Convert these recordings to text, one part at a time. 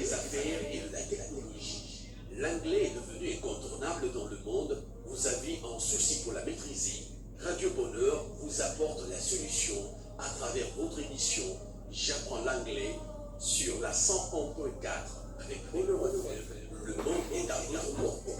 des affaires et de la technologie. L'anglais est devenu incontournable dans le monde. Vous avez un souci pour la maîtriser. Radio Bonheur vous apporte la solution à travers votre émission J'apprends l'anglais sur la 101.4 avec Bonheur. Le monde est à votre portée.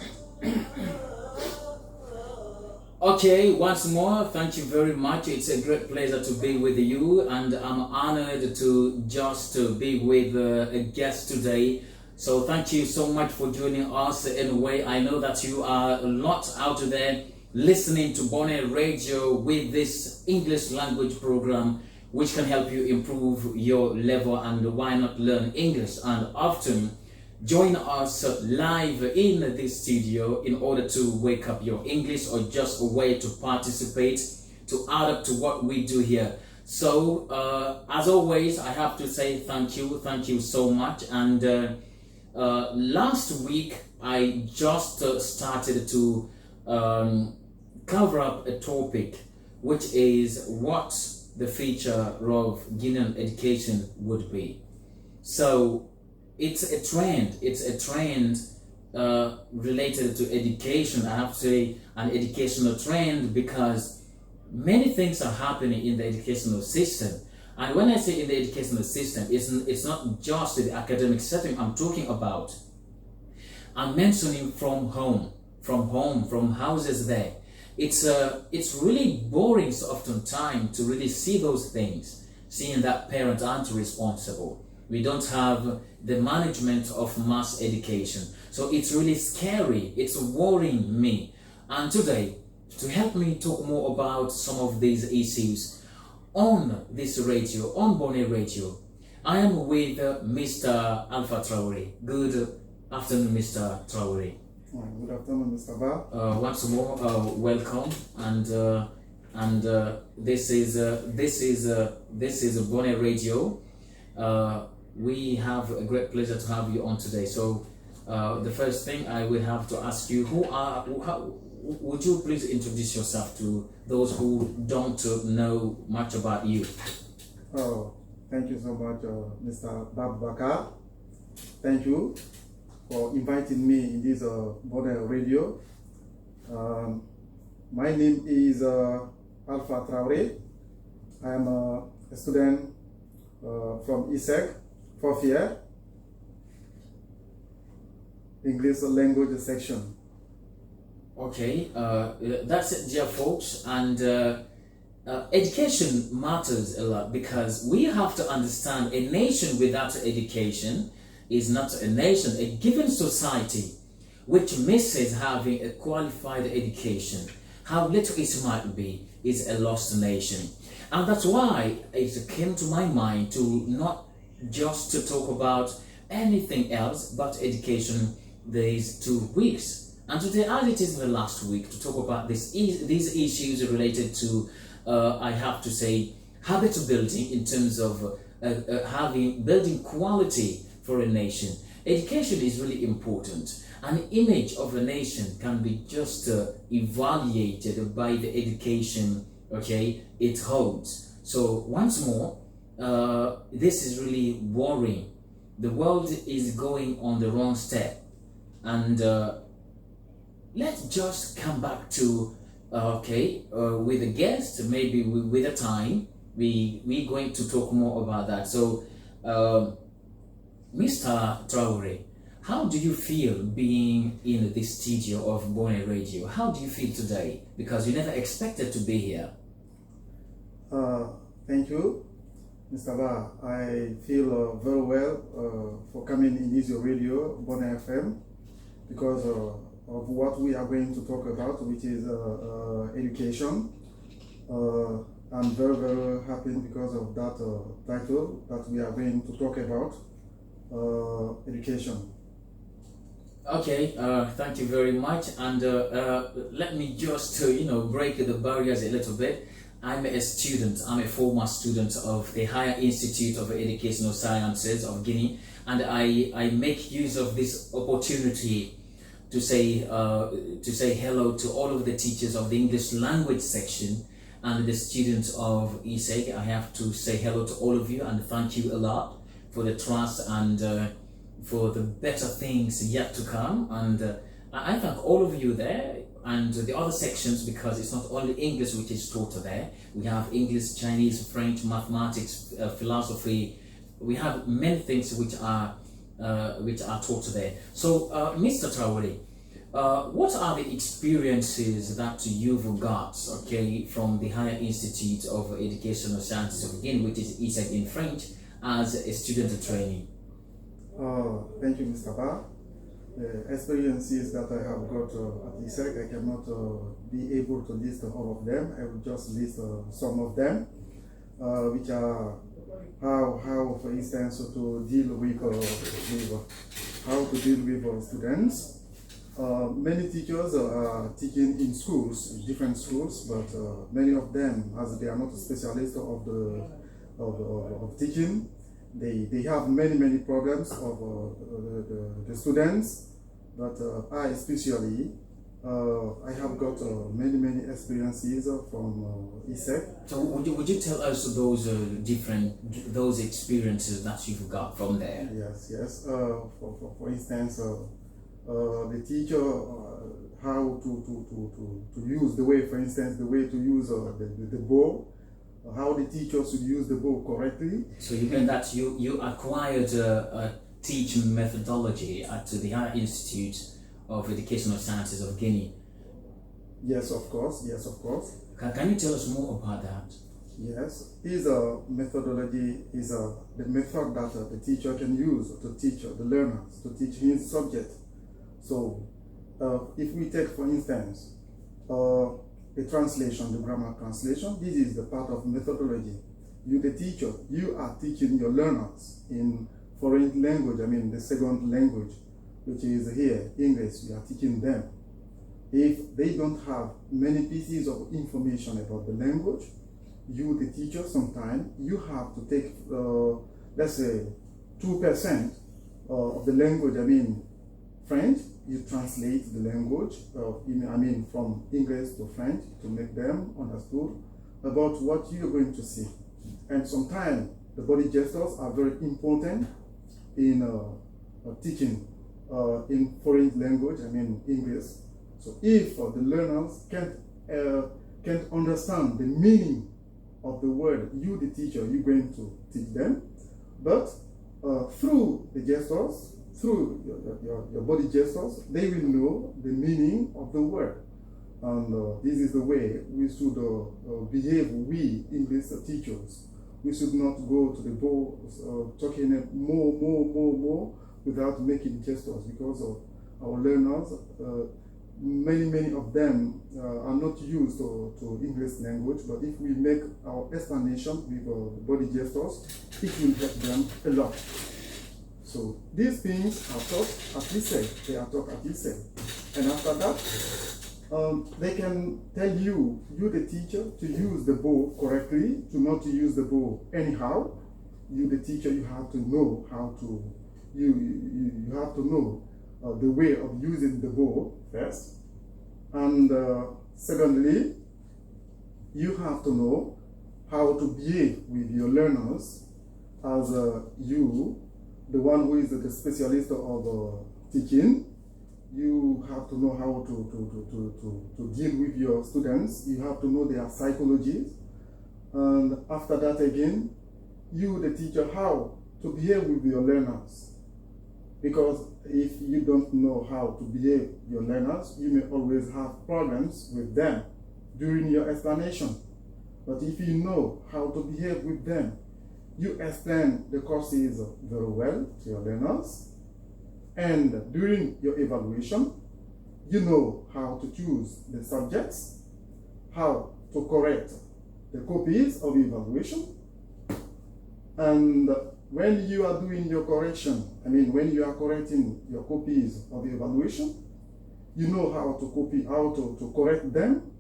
Okay, once more, thank you very much. It's a great pleasure to be with you, and I'm honored to just be with a guest today. So thank you so much for joining us. Anyway, I know that you are a lot out there listening to Bonnet Radio with this English language program, which can help you improve your level, and why not learn English. And often join us live in this studio in order to wake up your English, or just a way to participate, to add up to what we do here. So as always, I have to say thank you so much. And last week I just started to cover up a topic, which is what the future of Guinean education would be. So it's a trend related to education. I have to say an educational trend, because many things are happening in the educational system. And when I say in the educational system, it's not just the academic setting I'm talking about. I'm mentioning from houses there. It's really boring so often time to really see those things, seeing that parents aren't responsible. We don't have the management of mass education. So it's really scary. It's worrying me. And today, to help me talk more about some of these issues on this radio, on Bonnet Radio, I am with Mr. Alpha Traore. Good afternoon, Mr. Traore. Good afternoon, Mr. Ba. Once more, welcome. And this is Bonnet Radio. We have a great pleasure to have you on today. So the first thing I will have to ask you, would you please introduce yourself to those who don't know much about you? Oh, thank you so much, Mr. Babaka. Thank you for inviting me in this Bonnet Radio. My name is Alpha Traore. I am a student from ISEC, 4th year, English language section. Okay, that's it, dear folks. And education matters a lot, because we have to understand a nation without education is not a nation. A given society which misses having a qualified education, how little it might be, is a lost nation. And that's why it came to my mind to not just to talk about anything else but education these 2 weeks. And today, as it is the last week, to talk about these issues related to, I have to say, habit building in terms of building quality for a nation. Education is really important. An image of a nation can be just evaluated by the education, okay, it holds. So once more, this is really worrying. The world is going on the wrong step. And let's just come back to, with a guest, maybe with a time, we're going to talk more about that. So, Mr. Traore, how do you feel being in this studio of Bonnet Radio? How do you feel today? Because you never expected to be here. Thank you, Mr. Ba. I feel very well for coming in this radio, Bonnet FM, because of what we are going to talk about, which is education. I'm very, very happy because of that title that we are going to talk about, education. Okay, thank you very much. And let me just, break the barriers a little bit. I'm a student. I'm a former student of the Higher Institute of Educational Sciences of Guinea, and I make use of this opportunity to say hello to all of the teachers of the English language section and the students of ISEG. I have to say hello to all of you and thank you a lot for the trust and for the better things yet to come. And I thank all of you there and the other sections, because it's not only English which is taught there. We have English, Chinese, French, mathematics, philosophy. We have many things which are taught there. So, Mr. Traore, what are the experiences that you've got, okay, from the Higher Institute of Educational Sciences of Guinea, which is ISEG in French, as a student trainee? Thank you, Mr. Ba. Experiences that I have got at ISEG, I cannot be able to list all of them. I will just list some of them, which are how, for instance, to deal with how to deal with students. Many teachers are teaching in schools, in different schools, but many of them, as they are not specialists of teaching, they have many problems of the students. But I especially, I have got many experiences from ISEG. So would you tell us those experiences that you've got from there? Yes. For instance, the teacher, how to use the way, for instance, the way to use the bow, how the teacher should use the bow correctly. So you mean that you acquired a teaching methodology at the Higher Institute of Educational Sciences of Guinea? Yes, of course. Can you tell us more about that? Yes, a methodology is the method that the teacher can use to teach the learners, to teach his subject. So, if we take, for instance, a translation, the grammar translation, this is the part of methodology. You, the teacher, you are teaching your learners in foreign language, I mean the second language, which is here, English, you are teaching them. If they don't have many pieces of information about the language, you, the teacher, sometimes you have to take, let's say, 2% of the language, I mean French, you translate the language, from English to French to make them understood about what you're going to see. And sometimes the body gestures are very important in teaching in foreign language, I mean English. So if the learners can't understand the meaning of the word, you, the teacher, you're going to teach them, but through the gestures, through your body gestures, they will know the meaning of the word. And this is the way we should behave, we English teachers. We should not go to the board talking more without making gestures, because our learners, many of them are not used to English language, but if we make our explanation with body gestures, it will help them a lot. So these things are taught at ISEG, they are taught at ISEG. And after that, they can tell you, the teacher, to use the bow correctly, to not to use the bow anyhow. You, the teacher, you have to know how to, you have to know the way of using the bow first. And secondly, you have to know how to behave with your learners as you, the one who is the specialist of teaching. You have to know how to deal with your students. You have to know their psychology. And after that again, you, the teacher, how to behave with your learners. Because if you don't know how to behave your learners, you may always have problems with them during your explanation. But if you know how to behave with them, you explain the courses very well to your learners. And during your evaluation, you know how to choose the subjects, how to correct the copies of evaluation. And when you are doing your correction, when you are correcting your copies of the evaluation, you know how to copy, how to correct them.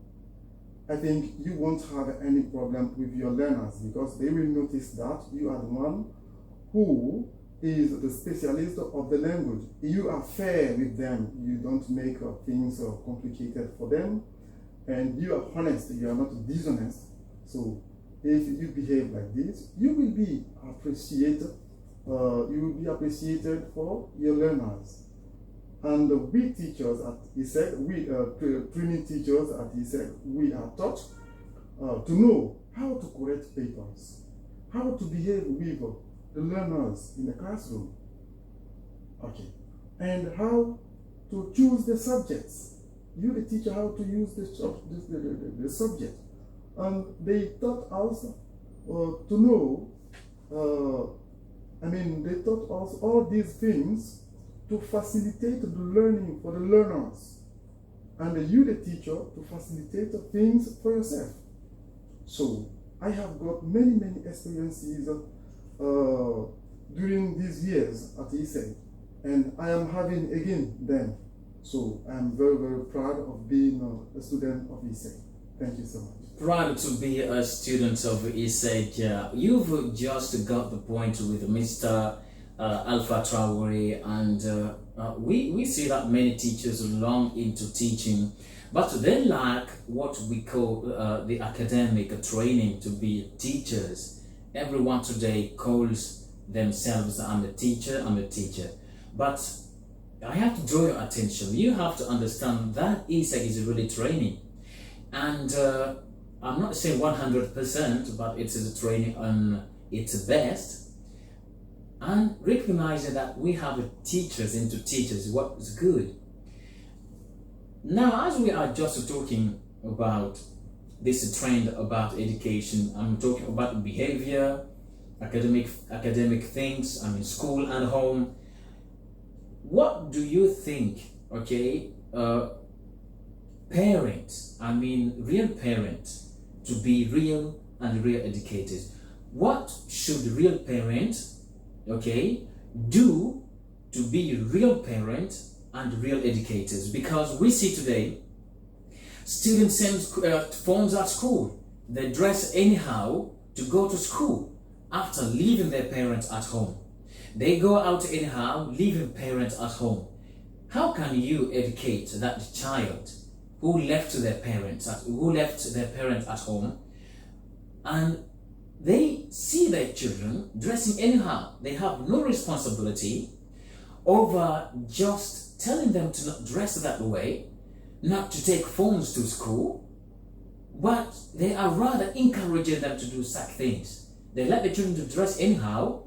I think you won't have any problem with your learners, because they will notice that you are the one who is the specialist of the language. You are fair with them. You don't make things complicated for them. And you are honest. You are not dishonest. So if you behave like this, you will be appreciated you will be appreciated for your learners. And we teachers at ISEC, we training teachers at ISEC, we are taught to know how to correct papers, how to behave with the learners in the classroom, okay, and how to choose the subjects. You, the teacher, how to use the subject. And they taught us to know, they taught us all these things to facilitate the learning for the learners. And you, the teacher, to facilitate things for yourself. So I have got many experiences during these years at ISEC, and I am having again them. So I am very proud of being a student of ISEC. Thank you so much. Proud to be a student of ISEC. You've just got the point with Mr. Alpha Traore, and we see that many teachers long into teaching, but they lack what we call the academic training to be teachers. Everyone today calls themselves, I'm a teacher. But I have to draw your attention. You have to understand that ISEC is really training. And I'm not saying 100%, but it is a training on its best. And recognizing that we have teachers into teachers, what is good. Now, as we are just talking about this trend about education, I'm talking about behavior, academic things, school and home. What do you think, okay, parents, real parents, to be real and real educators? What should real parents, okay, do to be real parents and real educators? Because we see today, students send phones at school. They dress anyhow to go to school after leaving their parents at home. They go out anyhow, leaving parents at home. How can you educate that child who left their parents at home, and they see their children dressing anyhow? They have no responsibility over just telling them to not dress that way, not to take phones to school, but they are rather encouraging them to do such things. They let the children to dress anyhow,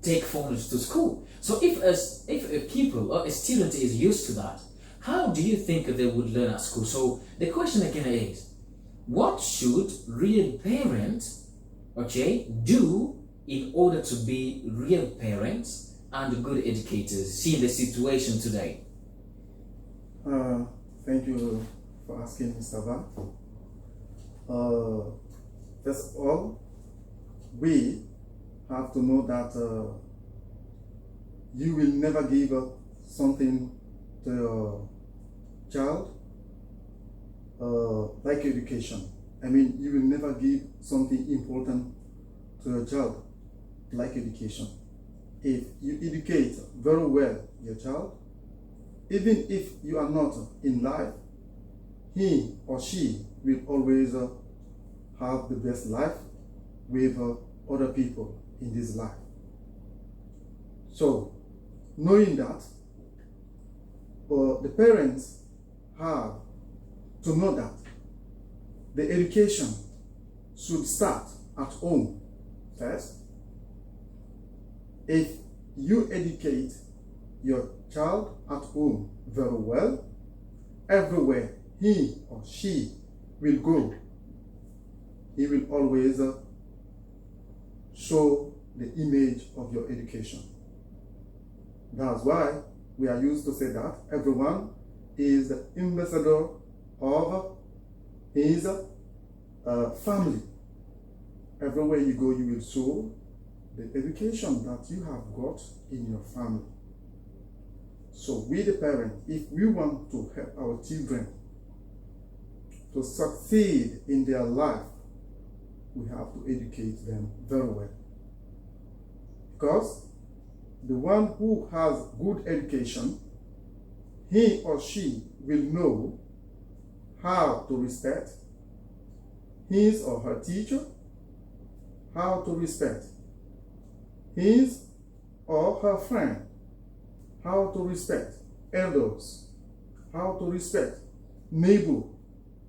take phones to school. So if a pupil or a student is used to that, how do you think they would learn at school? So the question again is, what should real parents, okay, do in order to be real parents and good educators, seeing the situation today? Thank you for asking, Mr. Van. First of all, we have to know that you will never give something to your child like education. You will never give something important to your child like education. If you educate very well your child, even if you are not in life, he or she will always have the best life with other people in this life. So, knowing that, the parents have to know that the education should start at home first. If you educate your child at home very well, everywhere he or she will go, he will always show the image of your education. That's why we are used to say that everyone is the ambassador of his family. Everywhere you go, you will show the education that you have got in your family. So we, the parents, if we want to help our children to succeed in their life, we have to educate them very well. Because the one who has good education, he or she will know how to respect his or her teacher, how to respect his or her friend, how to respect elders, how to respect neighbor,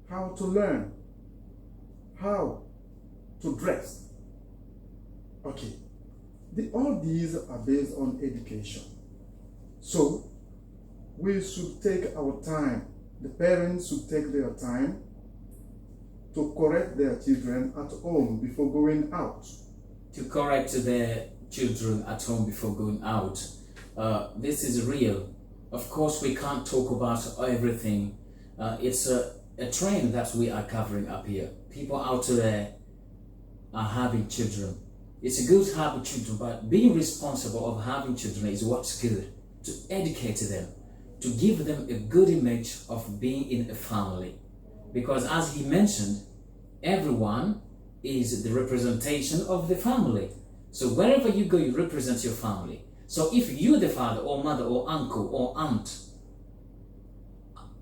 how to learn, how to dress. Okay, all these are based on education. So we should take our time. The parents should take their time to correct their children at home before going out. To correct their children at home before going out. This is real. Of course, we can't talk about everything. It's a trend that we are covering up here. People out there are having children. It's good to have children, but being responsible of having children is what's good. To educate them, to give them a good image of being in a family. Because as he mentioned, everyone is the representation of the family. So wherever you go, you represent your family. So if you, the father or mother or uncle or aunt,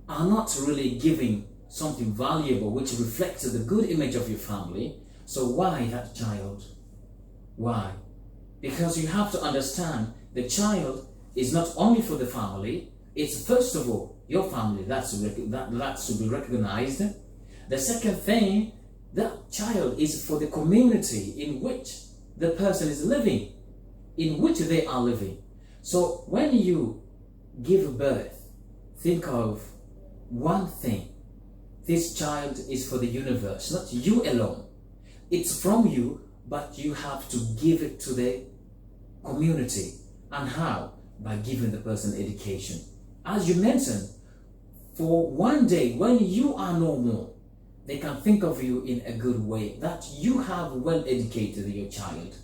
are not really giving something valuable which reflects the good image of your family, so why that child? Why? Because you have to understand the child is not only for the family, it's first of all your family that's to be recognized. The second thing, that child is for the community in which the person is living, in which they are living. So when you give birth, think of one thing. This child is for the universe, not you alone. It's from you, but you have to give it to the community. And how? By giving the person education. As you mentioned, for one day when you are no more, they can think of you in a good way, that you have well educated your child.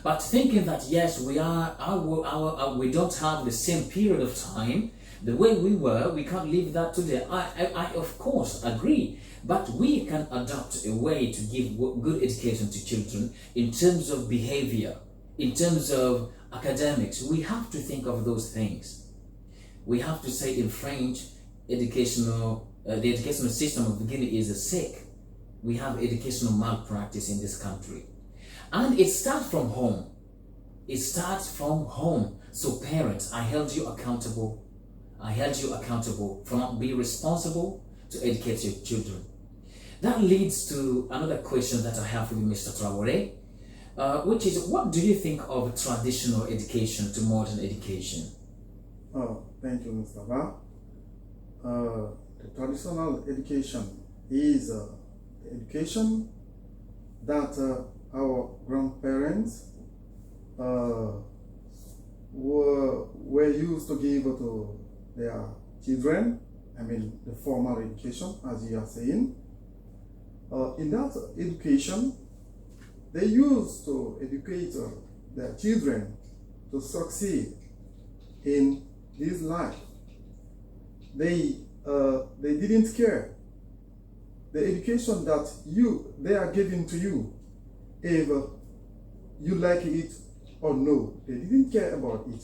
But thinking that yes, we don't have the same period of time, the way we were, we can't leave that today. I of course agree, but we can adopt a way to give good education to children in terms of behavior, in terms of academics. We have to think of those things. We have to say in French, the educational system of Guinea is sick. We have educational malpractice in this country. And it starts from home. It starts from home. So parents, I held you accountable. I held you accountable for not being responsible to educate your children. That leads to another question that I have for you, Mr. Traore, which is, what do you think of traditional education to modern education? Oh, thank you, Mr. Ba. The traditional education is the education that our grandparents were used to give to their children. I mean, the formal education, as you are saying. In that education, they used to educate their children to succeed in this life. They didn't care. The education that they are giving to you, if you like it or no, they didn't care about it.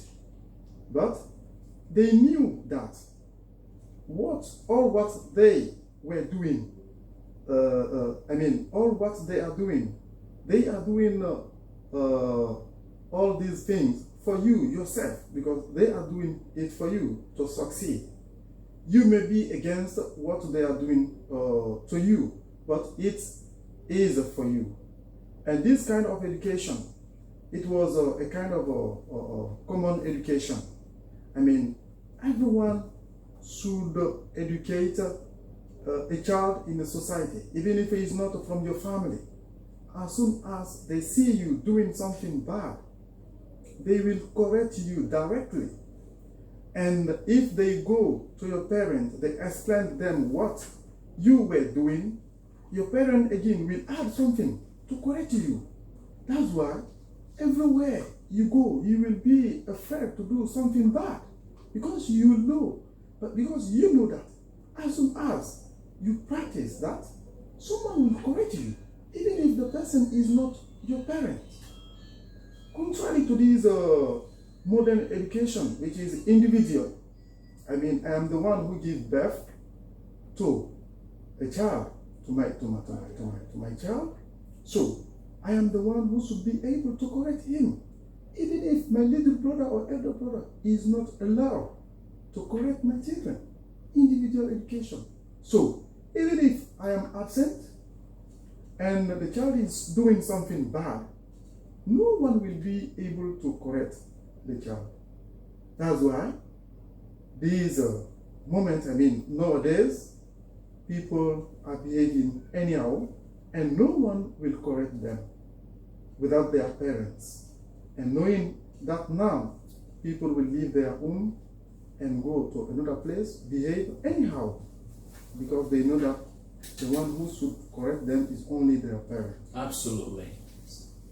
But they knew that what they were doing, all what they are doing all these things for you yourself, because they are doing it for you to succeed. You may be against what they are doing to you, but it is for you. And this kind of education, it was a kind of a common education. I mean, everyone should educate a child in a society, even if he is not from your family. As soon as they see you doing something bad, they will correct you directly. And if they go to your parents, they explain to them what you were doing, your parent again will add something to correct you. That's why everywhere you go, you will be afraid to do something bad, because you know that as soon as you practice that, someone will correct you, even if the person is not your parent. Contrary to this modern education, which is individual. I mean, I am the one who gives birth to a child, to my child. So I am the one who should be able to correct him, even if my little brother or elder brother is not allowed to correct my children. Individual education. So, even if I am absent and the child is doing something bad, no one will be able to correct the child. That's why these moments, nowadays, people are behaving anyhow, and no one will correct them without their parents. And knowing that now, people will leave their home and go to another place, behave anyhow, because they know that the one who should correct them is only their parents. Absolutely.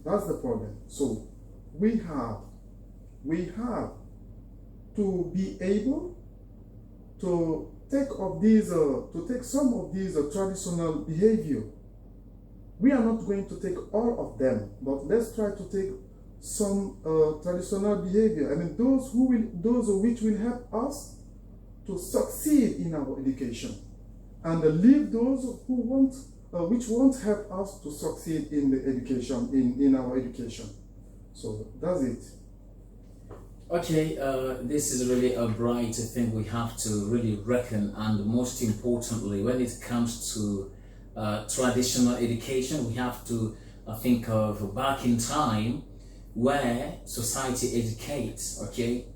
That's the problem. So we have to be able to take some of these traditional behavior. We are not going to take all of them, but let's try to take some traditional behavior. Those which will help us to succeed in our education, and leave those which won't help us to succeed in the education, in our education. So that's it. Okay, this is really a bright thing we have to really reckon, and most importantly, when it comes to traditional education, we have to think of back in time where society educates,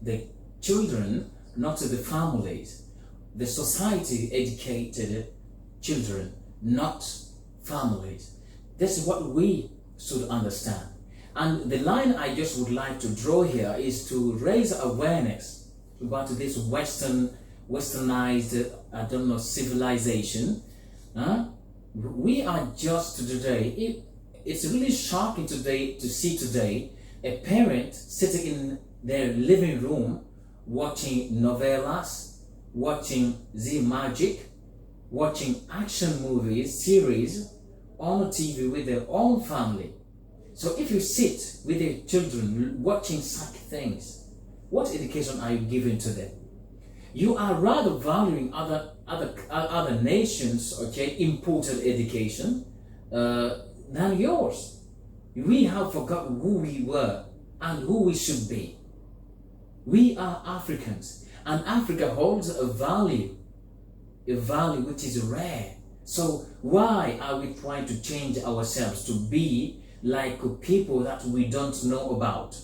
the children, not the families. The society educated children, not families. This is what we should understand. And the line I just would like to draw here is to raise awareness about this westernized, civilization. We are just today, it's really shocking today to see today a parent sitting in their living room watching novellas, watching Z-Magic, watching action movies, series on TV with their own family. So if you sit with your children watching such things, what education are you giving to them? You are rather valuing other nations, imported education than yours. We have forgotten who we were and who we should be. We are Africans, and Africa holds a value which is rare. So why are we trying to change ourselves to be like people that we don't know about?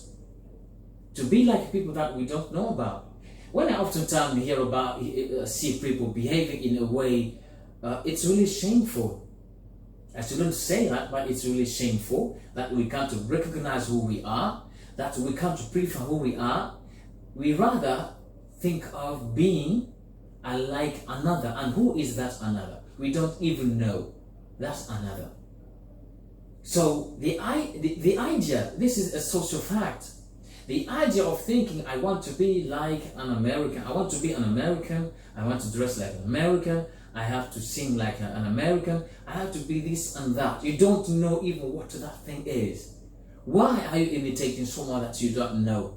To be like people that we don't know about. When I oftentimes hear about, see people behaving in a way, it's really shameful. I shouldn't say that, but it's really shameful that we can't recognize who we are, that we can't prefer who we are. We rather think of being like another. And who is that another? We don't even know. That's another. So the idea, this is a social fact. The idea of thinking, I want to be like an American, I want to be an American, I want to dress like an American, I have to sing like an American, I have to be this and that. You don't know even what that thing is. Why are you imitating someone that you don't know?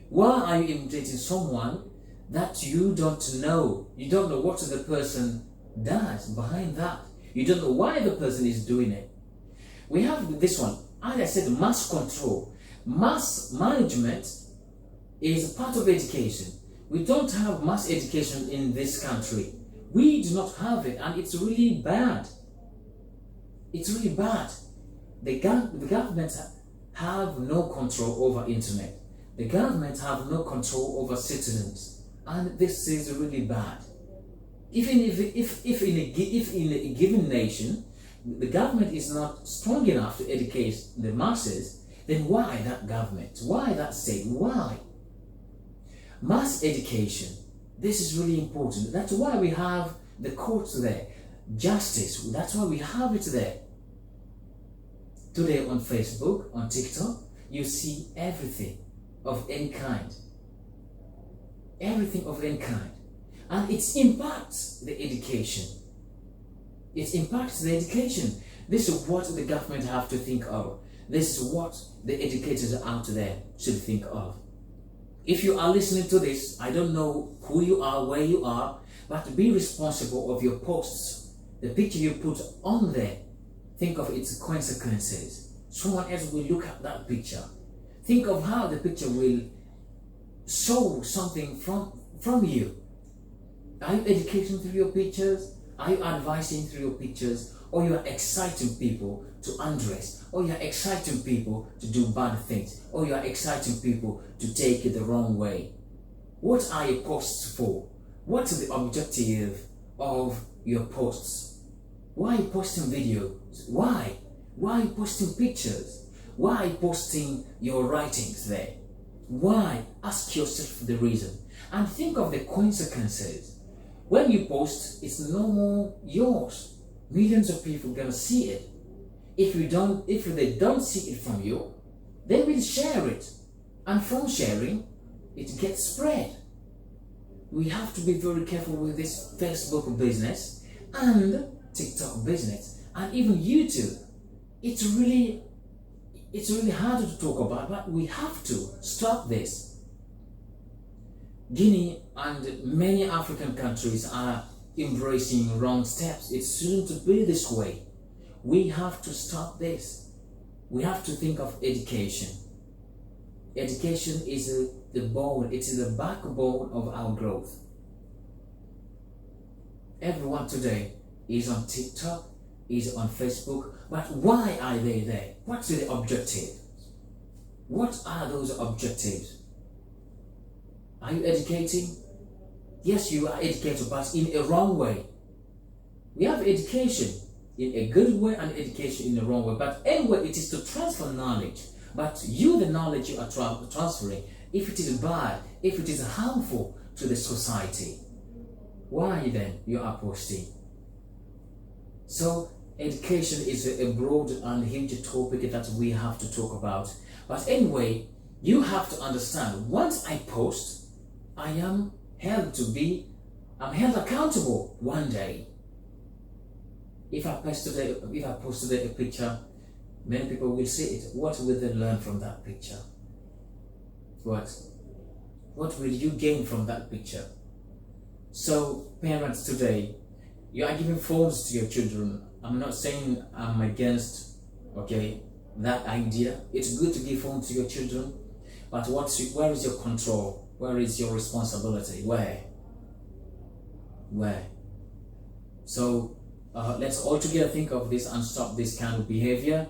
Why are you imitating someone that you don't know? You don't know what the person does behind that. You don't know why the person is doing it. We have this one, as I said, mass control. Mass management is part of education. We don't have mass education in this country. We do not have it, and it's really bad. It's really bad. The government have no control over internet. The government have no control over citizens, and this is really bad. Even if in a given nation, the government is not strong enough to educate the masses, then why that government? Why that state? Why? Mass education. This is really important. That's why we have the courts there. Justice. That's why we have it there. Today on Facebook, on TikTok, you see everything of any kind. Everything of any kind. And it impacts the education. It impacts the education. This is what the government have to think of. This is what the educators out there should think of. If you are listening to this, I don't know who you are, where you are, but be responsible of your posts. The picture you put on there, think of its consequences. Someone else will look at that picture. Think of how the picture will show something from you. Are you educating through your pictures? Are you advising through your pictures? Or you are exciting people to undress? Or you are exciting people to do bad things? Or you are exciting people to take it the wrong way? What are your posts for? What's the objective of your posts? Why are you posting videos? Why? Why are you posting pictures? Why are you posting your writings there? Why? Ask yourself the reason. And think of the consequences. When you post, it's no more yours. Millions of people are gonna see it. If they don't see it from you, they will share it. And from sharing, it gets spread. We have to be very careful with this Facebook business and TikTok business and even YouTube. It's really hard to talk about, but we have to stop this. Guinea and many African countries are embracing wrong steps. It shouldn't be this way. We have to stop this. We have to think of education. Education is the bone, it is the backbone of our growth. Everyone today is on TikTok, is on Facebook, but why are they there? What's the objective? What are those objectives? Are you educating? Yes, you are educated, but in a wrong way. We have education in a good way and education in the wrong way. But anyway, it is to transfer knowledge. But the knowledge you are transferring, if it is bad, if it is harmful to the society, why then you are posting? So education is a broad and huge topic that we have to talk about. But anyway, you have to understand, once I post, I am held accountable one day. If I posted a picture, many people will see it. What will they learn from that picture? What will you gain from that picture? So parents today, you are giving phones to your children. I'm not saying I'm against, that idea. It's good to give phones to your children, but where is your control? Where is your responsibility? Where? So let's all together think of this and stop this kind of behavior.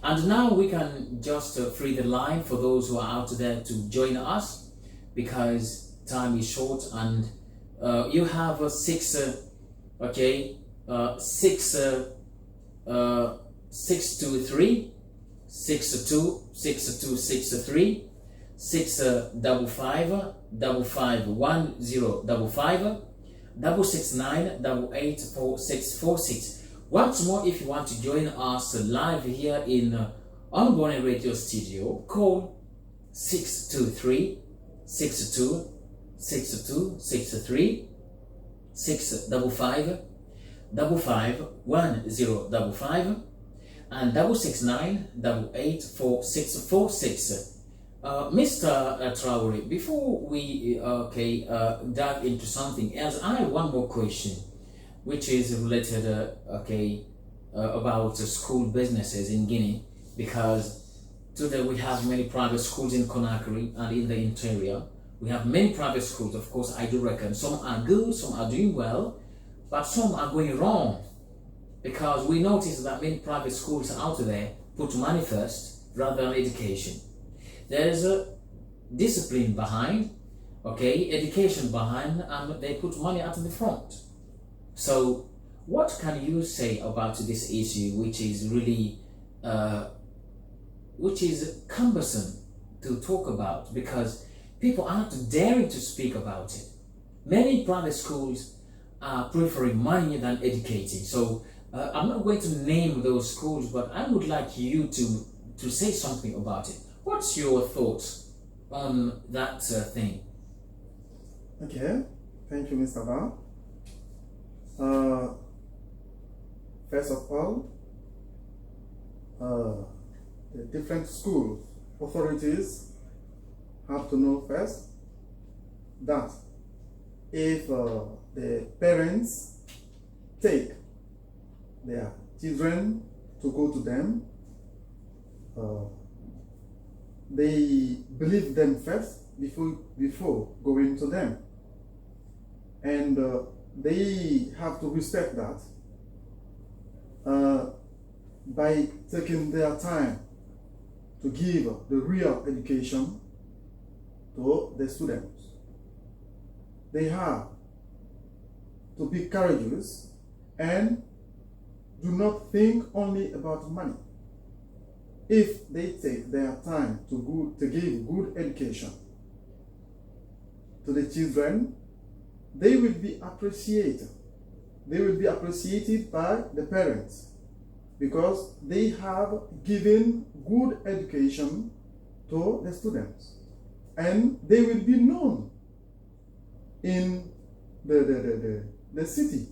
And now we can just free the line for those who are out there to join us, because time is short, and you have 623 6263 655 551 669 884646. Once more, if you want to join us live here in Unborn Radio Studio, call 623 62 62 63 655 551 and 669 884646. Mr. Traore, before we dive into something else, I have one more question, which is related about school businesses in Guinea, because today we have many private schools in Conakry and in the interior. We have many private schools, of course. I do reckon some are good, some are doing well, but some are going wrong, because we notice that many private schools out there put money first rather than education. There is a discipline behind, education behind, and they put money at the front. So what can you say about this issue, which is really cumbersome to talk about, because people aren't daring to speak about it? Many private schools are preferring money than educating. So I'm not going to name those schools, but I would like you to say something about it. What's your thoughts on that thing? Okay, thank you, Mr. Ba. First of all, the different school authorities have to know first that if the parents take their children to go to them, they believe them first before going to them. And they have to respect that by taking their time to give the real education to the students. They have to be courageous and do not think only about money. If they take their time to give good education to the children, they will be appreciated. They will be appreciated by the parents because they have given good education to the students, and they will be known in the city.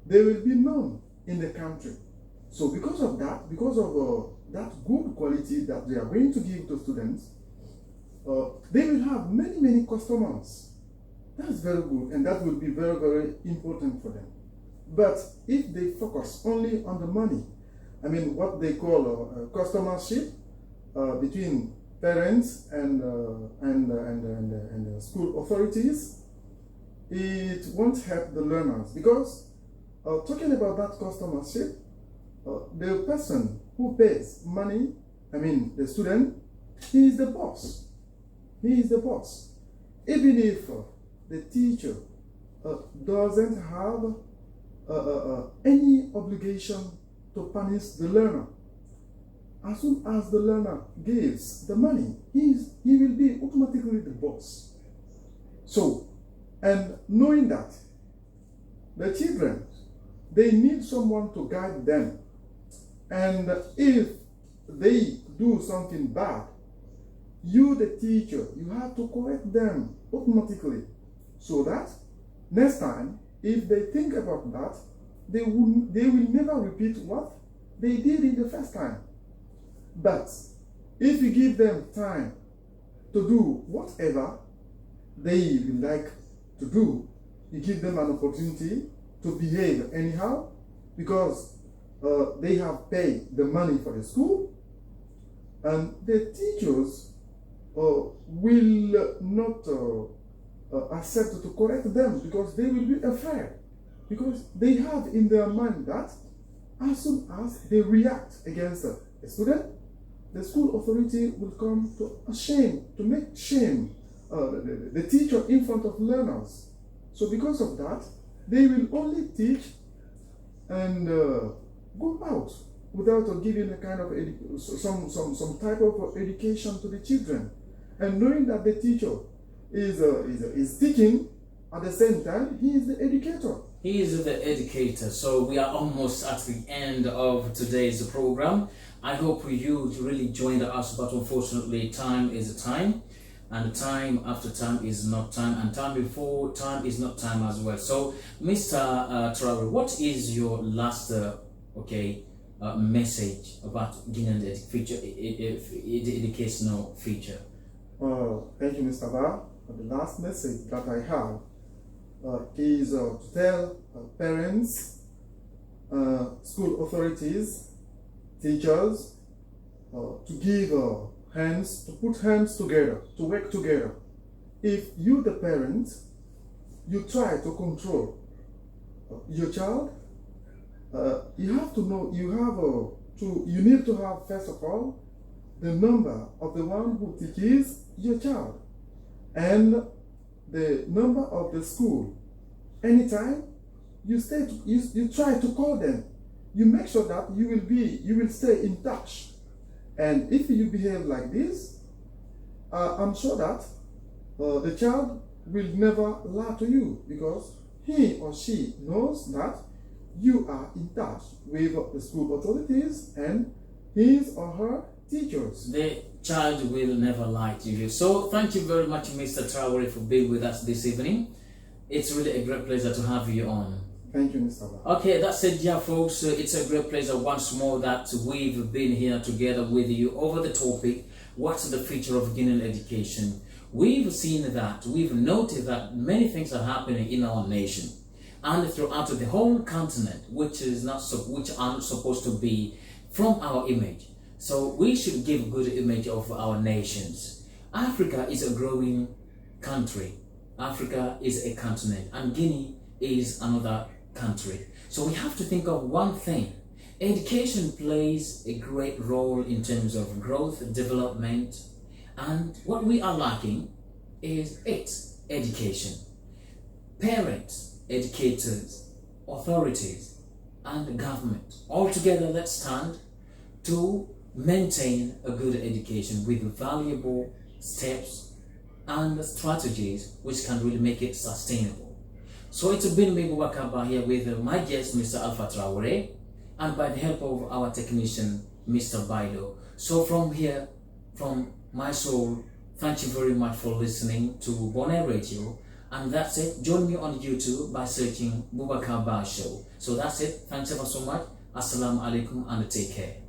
They will be known in the country. So because of that, that good quality that they are going to give to students, they will have many customers. That's very good, and that will be very important for them. But if they focus only on the money, I mean what they call customership between parents and school authorities, it won't help the learners, because talking about that customership, the person who pays money, I mean the student, he is the boss. He is the boss. Even if the teacher doesn't have any obligation to punish the learner, as soon as the learner gives the money, he will be automatically the boss. So, and knowing that the children, they need someone to guide them, and if they do something bad, you, the teacher, you have to correct them automatically, so that next time, if they think about that, they will never repeat what they did in the first time. But if you give them time to do whatever they will like to do, you give them an opportunity to behave anyhow, because they have paid the money for the school, and the teachers will not accept to correct them, because they will be afraid, because they have in their mind that as soon as they react against a student, the school authority will come to make shame the teacher in front of learners. So because of that, they will only teach and go out without giving a kind of some type of education to the children, and knowing that the teacher is teaching at the same time, he is the educator. He is the educator. So we are almost at the end of today's program. I hope you really joined us, but unfortunately time is time, and time after time is not time, and time before time is not time as well. So Mr. Traore, what is your last message about Guinean educational feature? Thank you, Mr. Ba. The last message that I have is to tell parents, school authorities, teachers, to give hands, to put hands together, to work together. If you, the parent, you try to control your child, you have to know, you need to have, first of all, the number of the one who teaches your child, and the number of the school. Anytime you try to call them, you make sure that you will stay in touch. And if you behave like this, I'm sure that the child will never lie to you, because he or she knows that you are in touch with the school authorities and his or her teachers. The child will never lie to you. So thank you very much, Mr. Traore, for being with us this evening. It's really a great pleasure to have you on. Thank you, Mr. Ba. Okay, that's it, dear folks. It's a great pleasure once more that we've been here together with you over the topic, what's the future of Guinean education? We've seen that, we've noted that many things are happening in our nation and throughout the whole continent, which aren't supposed to be from our image. So we should give a good image of our nations. Africa is a growing country. Africa is a continent, and Guinea is another country. So we have to think of one thing. Education plays a great role in terms of growth, development, and what we are lacking is education. Parents, educators, authorities, and the government, all together, let's stand to maintain a good education with valuable steps and strategies which can really make it sustainable. So it's been me, Boubacar, here with my guest, Mr. Alpha Traore, and by the help of our technician, Mr. Baido. So from here, from my soul, thank you very much for listening to Bonaire Radio. And that's it. Join me on YouTube by searching Boubacar Ba Show. So that's it. Thanks ever so much. Assalamu alaikum and take care.